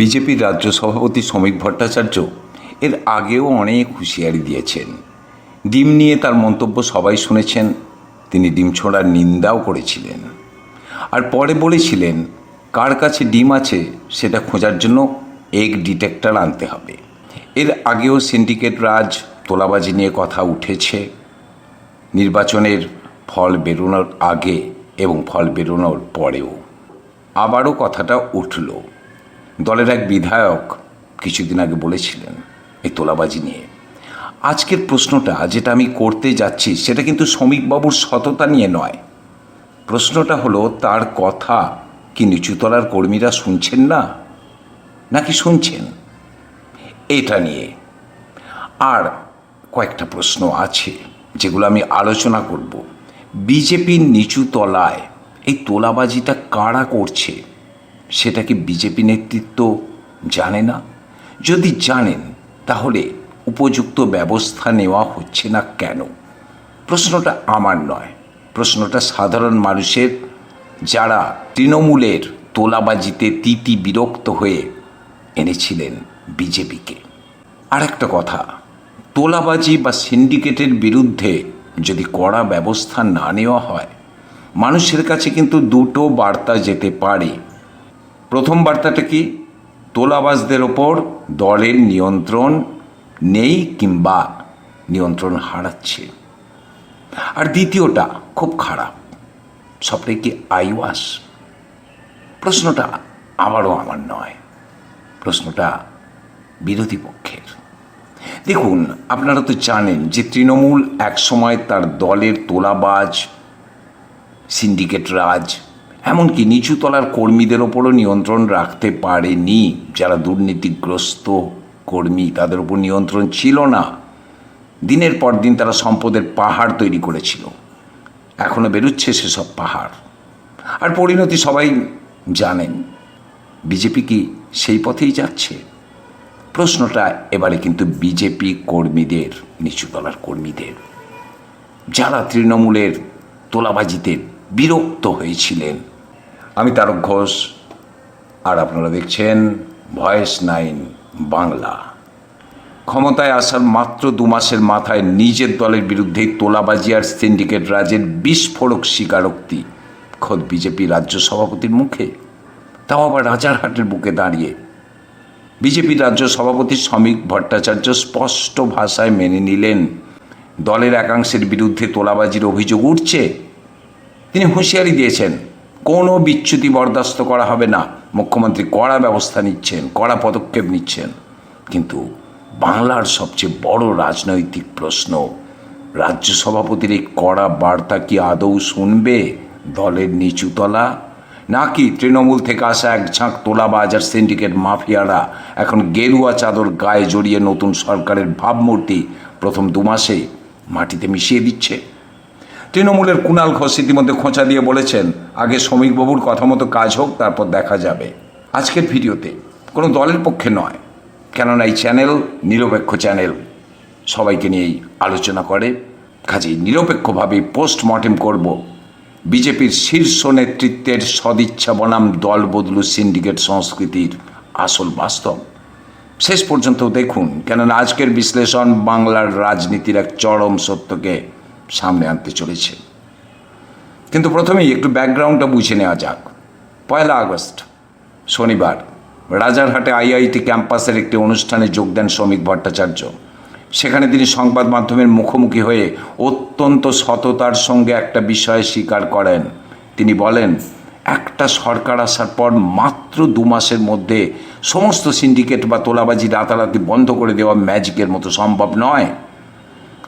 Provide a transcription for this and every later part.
বিজেপির রাজ্য সভাপতি শ্রমিক ভট্টাচার্য এর আগেও অনেক হুঁশিয়ারি দিয়েছেন। ডিম নিয়ে তার মন্তব্য সবাই শুনেছেন। তিনি ডিম ছোঁড়ার নিন্দাও করেছিলেন, আর পরে বলেছিলেন কার কাছে ডিম আছে সেটা খোঁজার জন্য এগ ডিটেক্টর আনতে হবে। এর আগেও সিন্ডিকেট রাজ, তোলাবাজি নিয়ে কথা উঠেছে। নির্বাচনের ফল বেরোনোর আগে এবং ফল বেরোনোর পরেও আবারও কথাটা উঠল। দলের এক বিধায়ক কিছুদিন আগে বলেছিলেন এই তোলাবাজি নিয়ে। আজকের প্রশ্নটা যেটা আমি করতে যাচ্ছি সেটা কিন্তু শ্রমিকবাবুর সততা নিয়ে নয়। প্রশ্নটা হলো তার কথা কি নিচুতলার কর্মীরা শুনছেন না, নাকি শুনছেন, এটা নিয়ে। আর কয়েকটা প্রশ্ন আছে যেগুলো আমি আলোচনা করব। বিজেপির নিচুতলায় এই তোলাবাজিটা কারা করছে সেটা কি বিজেপি নেতৃত্ব জানে না? যদি জানেন তাহলে উপযুক্ত ব্যবস্থা নেওয়া হচ্ছে না কেন? প্রশ্নটা আমার নয়, প্রশ্নটা সাধারণ মানুষের, যারা তৃণমূলের তোলাবাজিতে তিতি বিরক্ত হয়ে এনেছিলেন বিজেপিকে। আর একটা কথা, তোলাবাজি বা সিন্ডিকেটের বিরুদ্ধে যদি কড়া ব্যবস্থা না নেওয়া হয়, মানুষের কাছে কিন্তু দুটো বার্তা যেতে পারে। প্রথম বার্তাটা কি? তোলাবাজদের ওপর দলের নিয়ন্ত্রণ নেই কিংবা নিয়ন্ত্রণ হারাচ্ছে। আর দ্বিতীয়টা খুব খারাপ, সবটাই কি আইওয়াস? প্রশ্নটা আবারও আমার নয়, প্রশ্নটা বিরোধী পক্ষের। দেখুন, আপনারা তো জানেন যে তৃণমূল একসময় তার দলের তোলাবাজ, সিন্ডিকেট রাজ, এমনকি নিচুতলার কর্মীদের ওপরও নিয়ন্ত্রণ রাখতে পারেনি। যারা দুর্নীতিগ্রস্ত কর্মী তাদের ওপর নিয়ন্ত্রণ ছিল না। দিনের পর দিন তারা সম্পদের পাহাড় তৈরি করেছিল, এখনও বেরোচ্ছে সেসব পাহাড়। আর পরিণতি সবাই জানেন। বিজেপি কি সেই পথেই যাচ্ছে? প্রশ্নটা এবারে কিন্তু বিজেপি কর্মীদের, নিচুতলার কর্মীদের, যারা তৃণমূলের তোলাবাজিতে বিরক্ত হয়েছিলেন। আমি তারক ঘোষ, আর আপনারা দেখছেন ভয়েস 9 বাংলা। ক্ষমতায় আসার মাত্র 2 মাসের মাথায় নিজের দলের বিরুদ্ধে তোলাবাজি আর সিন্ডিকেট রাজের বিস্ফোরক স্বীকারোক্তি খোদ বিজেপি রাজ্য সভাপতির মুখে, তাও আবার রাজারহাটের বুকে দাঁড়িয়ে। বিজেপি রাজ্য সভাপতি শ্রমিক ভট্টাচার্য স্পষ্ট ভাষায় মেনে নিলেন দলের একাংশের বিরুদ্ধে তোলাবাজির অভিযোগ উঠছে। তিনি হুঁশিয়ারি দিয়েছেন কোনো বিচ্যুতি বরদাস্ত করা হবে না। মুখ্যমন্ত্রী কড়া ব্যবস্থা নিচ্ছেন, কড়া পদক্ষেপ নিচ্ছেন। কিন্তু বাংলার সবচেয়ে বড় রাজনৈতিক প্রশ্ন, রাজ্য সভাপতির এই কড়া বার্তা কি আদৌ শুনবে দলের নিচুতলা, নাকি তৃণমূল থেকে আসা এক ঝাঁক তোলাবাজ আর সিন্ডিকেট মাফিয়ারা এখন গেরুয়া চাদর গায়ে জড়িয়ে নতুন সরকারের ভাবমূর্তি প্রথম 2 মাসে মাটিতে মিশিয়ে দিচ্ছে? তৃণমূলের কুণাল ঘোষ ইতিমধ্যে খোঁচা দিয়ে বলেছেন আগে শ্রমিকবাবুর কথা মতো কাজ হোক, তারপর দেখা যাবে। আজকের ভিডিওতে কোনো দলের পক্ষে নয়, কেননা এই চ্যানেল নিরপেক্ষ চ্যানেল, সবাইকে নিয়েই আলোচনা করে। কাজেই নিরপেক্ষভাবে পোস্টমর্টেম করব বিজেপির শীর্ষ নেতৃত্বের সদিচ্ছা বনাম দল বদলু সিন্ডিকেট সংস্কৃতির আসল বাস্তব। শেষ পর্যন্ত দেখুন, কেননা আজকের বিশ্লেষণ বাংলার রাজনীতির এক চরম সত্যকে সামনে আনতে চলেছে। কিন্তু প্রথমেই একটু ব্যাকগ্রাউন্ডটা বুঝে নেওয়া যাক। 1 আগস্ট শনিবার রাজারহাটে আইআইটি ক্যাম্পাসের একটি অনুষ্ঠানে যোগ দেন শ্রমিক ভট্টাচার্য। সেখানে তিনি সংবাদ মাধ্যমের মুখোমুখি হয়ে অত্যন্ত সততার সঙ্গে একটা বিষয় স্বীকার করেন। তিনি বলেন, একটা সরকার আসার পর মাত্র 2 মাসের মধ্যে সমস্ত সিন্ডিকেট বা তোলাবাজি রাতারাতি বন্ধ করে দেওয়া ম্যাজিকের মতো সম্ভব নয়।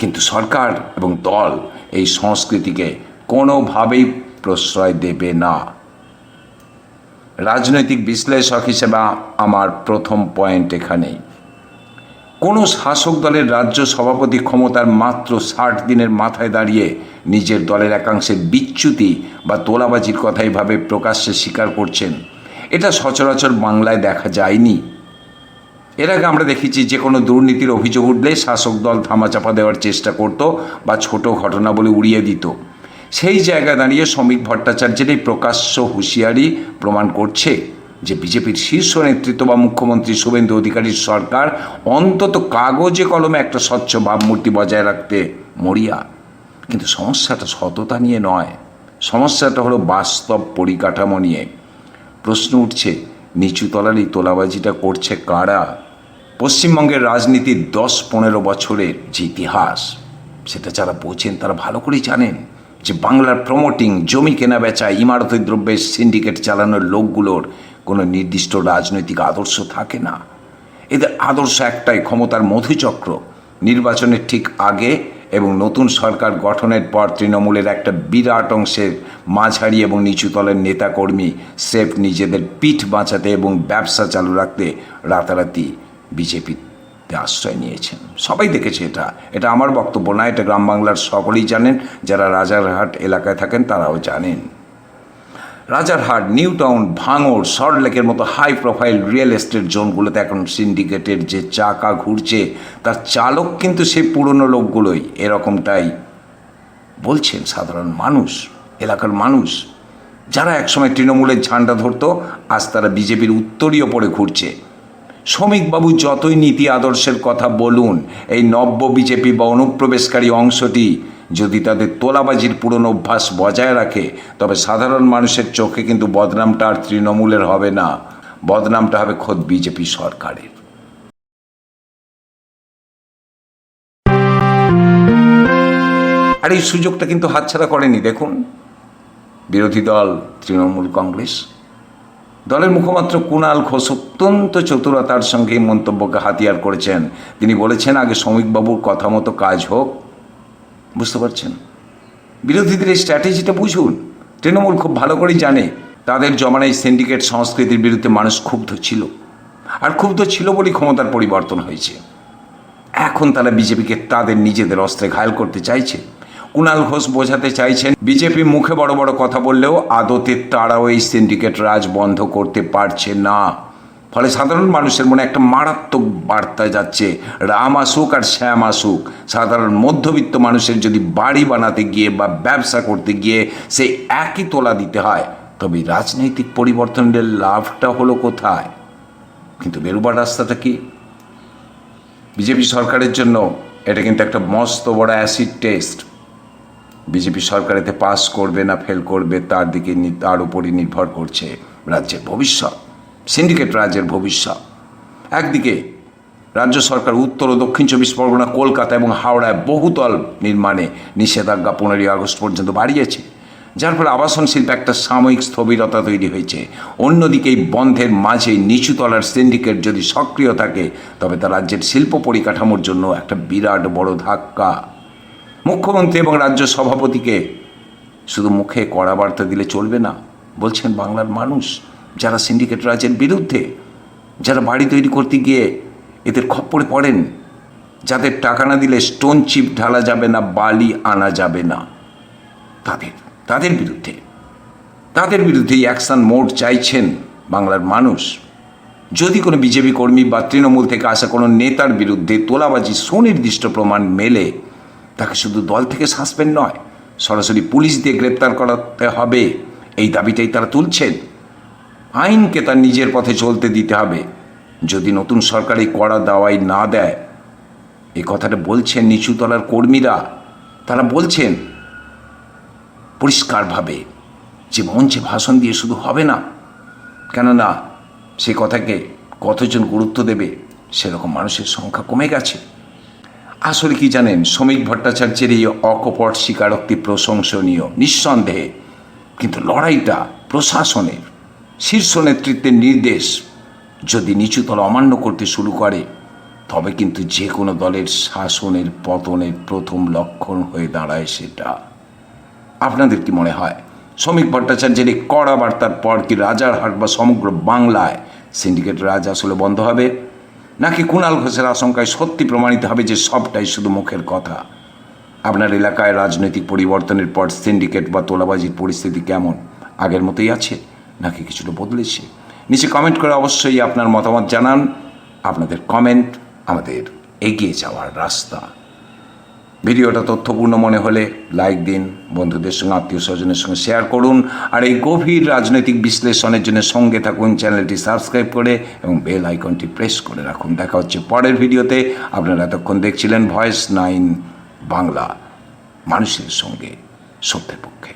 কিন্তু সরকার এবং দল এই সংস্কৃতিকে কোনোভাবেই প্রশ্রয় দেবে না। রাজনৈতিক বিশ্লেষক হিসেবে আমার প্রথম পয়েন্ট এখানেই। কোনো শাসক দলের রাজ্য সভাপতি ক্ষমতার মাত্র 60 দিনের মাথায় দাঁড়িয়ে নিজের দলের একাংশের বিচ্যুতি বা তোলাবাজির কথা এভাবে প্রকাশ্যে স্বীকার করছেন, এটা সচরাচর বাংলায় দেখা যায়নি। এর আগে আমরা দেখেছি যে কোনো দুর্নীতির অভিযোগ উঠলে শাসক দল ধামাচাপা দেওয়ার চেষ্টা করত বা ছোট ঘটনা বলে উড়িয়ে দিত। সেই জায়গায় দাঁড়িয়ে শ্রমিক ভট্টাচার্যের এই প্রকাশ্য হুঁশিয়ারি প্রমাণ করছে যে বিজেপির শীর্ষ নেতৃত্ব বা মুখ্যমন্ত্রী শুভেন্দু অধিকারীর সরকার অন্তত কাগজে কলমে একটা স্বচ্ছ ভাবমূর্তি বজায় রাখতে মরিয়া। কিন্তু সমস্যাটা সততা নিয়ে নয়, সমস্যাটা হলো বাস্তব পরিকাঠামো নিয়ে। প্রশ্ন উঠছে, নিচুতলার এই তোলাবাজিটা করছে কারা? পশ্চিমবঙ্গের রাজনীতির 10-15 বছরের যে ইতিহাস, সেটা যারা বোঝেন তারা ভালো করেই জানেন যে বাংলার প্রমোটিং, জমি কেনা বেচা, ইমারতি দ্রব্যের সিন্ডিকেট চালানোর লোকগুলোর কোনো নির্দিষ্ট রাজনৈতিক আদর্শ থাকে না। এদের আদর্শ একটাই, ক্ষমতার মধুচক্র। নির্বাচনের ঠিক আগে এবং নতুন সরকার গঠনের পর তৃণমূলের একটা বিরাট অংশের মাঝারি এবং নিচুতলের নেতাকর্মী স্রেফ নিজেদের পিঠ বাঁচাতে এবং ব্যবসা চালু রাখতে রাতারাতি বিজেপিতে আশ্রয় নিয়েছেন। সবাই দেখেছে এটা, এটা আমার বক্তব্য না, এটা গ্রাম বাংলার সকলেই জানেন। যারা রাজারহাট এলাকায় থাকেন তারাও জানেন। রাজারহাট, নিউ টাউন, ভাঙড়, সল্টলেকের মতো হাই প্রোফাইল রিয়েল এস্টেট জোনগুলোতে এখন সিন্ডিকেটের যে চাকা ঘুরছে তার চালক কিন্তু সেই পুরনো লোকগুলোই। এরকমটাই বলছেন সাধারণ মানুষ, এলাকার মানুষ, যারা একসময় তৃণমূলের ঝান্ডা ধরতো, আজ তারা বিজেপির উত্তরীয় পড়ে ঘুরছে। শ্রমিকবাবু যতই নীতি আদর্শের কথা বলুন, এই নব্য বিজেপি বা অনুপ্রবেশকারী অংশটি যদি তাদের তোলাবাজির পুরনো অভ্যাস বজায় রাখে, তবে সাধারণ মানুষের চোখে কিন্তু বদনামটা আর তৃণমূলের হবে না, বদনামটা হবে খোদ বিজেপি সরকারের। আর এই সুযোগটা কিন্তু হাতছাড়া করেনি। দেখুন, বিরোধী দল তৃণমূল কংগ্রেস, দলের মুখপাত্র কুণাল ঘোষ অত্যন্ত চতুরতার সঙ্গে এই মন্তব্যকে হাতিয়ার করেছেন। তিনি বলেছেন, আগে শ্রমিকবাবুর কথা মতো কাজ হোক। বুঝতে পারছেন? বিরোধীদের এই স্ট্র্যাটেজিটা বুঝুন। তৃণমূল খুব ভালো করেই জানে তাদের জমানায় সিন্ডিকেট সংস্কৃতির বিরুদ্ধে মানুষ ক্ষুব্ধ ছিল, আর ক্ষুব্ধ ছিল বলেই ক্ষমতার পরিবর্তন হয়েছে। এখন তারা বিজেপিকে তাদের নিজেদের অস্ত্রে ঘায়েল করতে চাইছে। কুণাল ঘোষ বোঝাতে চাইছেন, বিজেপি মুখে বড় বড় কথা বললেও আদতে তারাও এই সিন্ডিকেট রাজ বন্ধ করতে পারছে না। ফলে সাধারণ মানুষের মনে একটা মারাত্মক বার্তা যাচ্ছে, রাম আসুক আর শ্যাম আসুক, সাধারণ মধ্যবিত্ত মানুষের যদি বাড়ি বানাতে গিয়ে বা ব্যবসা করতে গিয়ে সেই একই তোলা দিতে হয়, তবে রাজনৈতিক পরিবর্তনের লাভটা হলো কোথায়? কিন্তু বেরোবার রাস্তাটা কি? বিজেপি সরকারের জন্য এটা কিন্তু একটা মস্ত বড় অ্যাসিড টেস্ট। বিজেপি সরকার এতে পাস করবে না ফেল করবে, তার উপরই নির্ভর করছে রাজ্যের ভবিষ্যৎ, সিন্ডিকেট রাজ্যের ভবিষ্যৎ। একদিকে রাজ্য সরকার উত্তর ও দক্ষিণ 24 পরগনা, কলকাতা এবং হাওড়ায় বহুতল নির্মাণে নিষেধাজ্ঞা 15ই আগস্ট পর্যন্ত বাড়িয়েছে, যার ফলে আবাসন শিল্পে একটা সাময়িক স্থবিরতা তৈরি হয়েছে। অন্যদিকে এই বন্ধের মাঝে নিচুতলার সিন্ডিকেট যদি সক্রিয় থাকে, তবে তা রাজ্যের শিল্প পরিকাঠামোর জন্য একটা বিরাট বড় ধাক্কা। মুখ্যমন্ত্রী এবং রাজ্য সভাপতিকে শুধু মুখে কড়া বার্তা দিলে চলবে না, বলছেন বাংলার মানুষ, যারা সিন্ডিকেট রাজের বিরুদ্ধে, যারা বাড়ি তৈরি করতে গিয়ে এদের খপ্পরে পড়েন, যাদের টাকা না দিলে স্টোন চিপ ঢালা যাবে না, বালি আনা যাবে না, তাদের বিরুদ্ধে অ্যাকশন মোড চাইছেন বাংলার মানুষ। যদি কোনো বিজেপি কর্মী বা তৃণমূল থেকে আসা কোনো নেতার বিরুদ্ধে তোলাবাজি সুনির্দিষ্ট প্রমাণ মেলে, তাকে শুধু দল থেকে সাসপেন্ড নয়, সরাসরি পুলিশ দিয়ে গ্রেপ্তার করাতে হবে, এই দাবিটাই তারা তুলছেন। আইনকে তার নিজের পথে চলতে দিতে হবে। যদি নতুন সরকার এই কড়া দাওয়াই না দেয়, এই কথাটা বলছেন নিচুতলার কর্মীরা, তারা বলছেন পরিষ্কারভাবে যে মঞ্চে ভাষণ দিয়ে শুধু হবে না, কেননা সেই কথাকে কতজন গুরুত্ব দেবে সেরকম মানুষের সংখ্যা কমে গেছে। আসলে কি জানেন, শ্রমিক ভট্টাচার্যের এই অকপট স্বীকারোক্তি প্রশংসনীয় নিঃসন্দেহে, কিন্তু লড়াইটা প্রশাসনের, শীর্ষ নেতৃত্বের নির্দেশ যদি নিচুতলা অমান্য করতে শুরু করে, তবে কিন্তু যে কোনো দলের শাসনের পতনের প্রথম লক্ষণ হয়ে দাঁড়ায় সেটা। আপনাদের কি মনে হয়, শ্রমিক ভট্টাচার্যের এই কড়া বার্তার পর কি রাজারহাট বা সমগ্র বাংলায় সিন্ডিকেট রাজ আসলে বন্ধ হবে, নাকি কুণাল ঘোষের আশঙ্কায় সত্যি প্রমাণিত হবে যে সবটাই শুধু মুখের কথা? আপনার এলাকায় রাজনৈতিক পরিবর্তনের পর সিন্ডিকেট বা তোলাবাজির পরিস্থিতি কেমন? আগের মতোই আছে নাকি কিছুটা বদলেছে? নিচে কমেন্ট করে অবশ্যই আপনার মতামত জানান। আপনাদের কমেন্ট আমাদের এগিয়ে যাওয়ার রাস্তা। ভিডিওটা তথ্যপূর্ণ মনে হলে লাইক দিন, বন্ধুদের সঙ্গে আত্মীয় স্বজনের সঙ্গে শেয়ার করুন, আর এই গভীর রাজনৈতিক বিশ্লেষণের জন্য সঙ্গে থাকুন, চ্যানেলটি সাবস্ক্রাইব করে এবং বেল আইকনটি প্রেস করে রাখুন। দেখা হচ্ছে পরের ভিডিওতে। আপনারা এতক্ষণ দেখছিলেন ভয়েস 9 বাংলা, মানুষের সঙ্গে সত্যের পক্ষে।